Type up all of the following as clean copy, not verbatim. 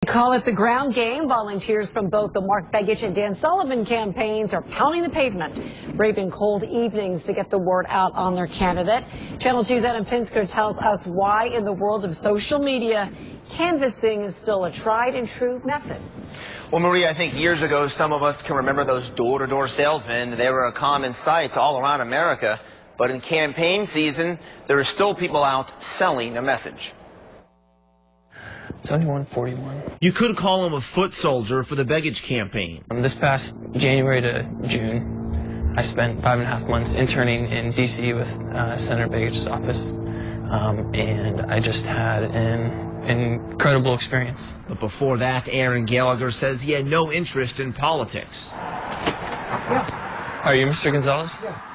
Call it the ground game. Volunteers from both the Mark Begich and Dan Sullivan campaigns are pounding the pavement, braving cold evenings to get the word out on their candidate. Channel 2's Adam Pinsker tells us why in the world of social media, canvassing is still a tried and true method. Well, Marie, I think years ago, some of us can remember those door-to-door salesmen. They were a common sight all around America. But in campaign season, there are still people out selling a message. 7141. You could call him a foot soldier for the Begich campaign. This past January to June, I spent 5.5 months interning in D.C. with Senator Begich's office, and I just had an incredible experience. But before that, Aaron Gallagher says he had no interest in politics. Are you Mr. Gonzalez? Yeah.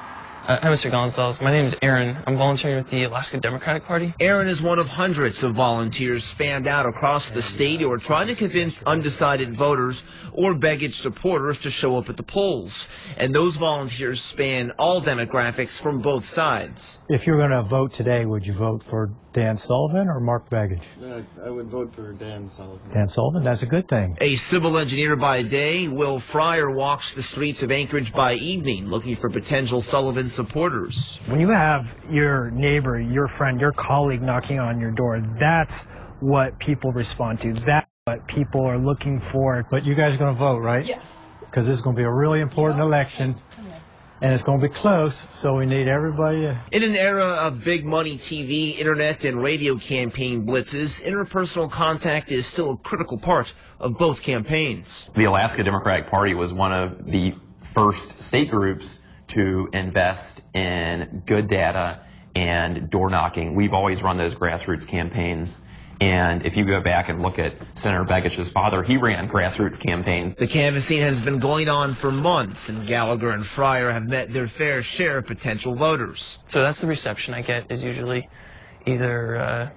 Hi, Mr. Gonzalez. My name is Aaron. I'm volunteering with the Alaska Democratic Party. Aaron is one of hundreds of volunteers fanned out across the state who are trying to convince undecided voters or Begich supporters to show up at the polls. And those volunteers span all demographics from both sides. If you're going to vote today, would you vote for Dan Sullivan or Mark Begich? I would vote for Dan Sullivan. Dan Sullivan? That's a good thing. A civil engineer by day, Will Fryer walks the streets of Anchorage by evening looking for potential Sullivan supporters. When you have your neighbor, your friend, your colleague knocking on your door, that's what people respond to. That's what people are looking for. But you guys are going to vote, right? Yes. Because this is going to be a really important election. And it's going to be close, so we need everybody. In an era of big money TV, internet, and radio campaign blitzes, interpersonal contact is still a critical part of both campaigns. The Alaska Democratic Party was one of the first state groups to invest in good data and door knocking. We've always run those grassroots campaigns. And if you go back and look at Senator Begich's father, he ran grassroots campaigns. The canvassing has been going on for months, and Gallagher and Fryer have met their fair share of potential voters. So that's the reception I get, is usually either,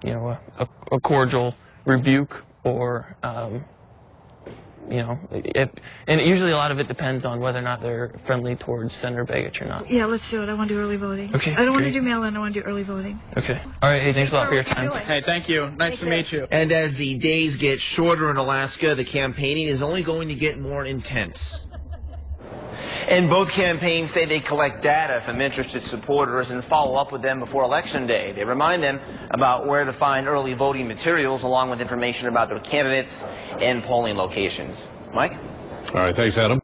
a cordial rebuke or, and usually a lot of it depends on whether or not they're friendly towards Senator Begich or not. Yeah, let's do it. I want to do early voting. Okay. I don't want to do mail-in. I want to do early voting. Okay. All right. Hey, thanks a lot for your time. Hey, thank you. Nice to meet you. And as the days get shorter in Alaska, the campaigning is only going to get more intense. And both campaigns say they collect data from interested supporters and follow up with them before Election Day. They remind them about where to find early voting materials along with information about their candidates and polling locations. Mike? All right, thanks, Adam.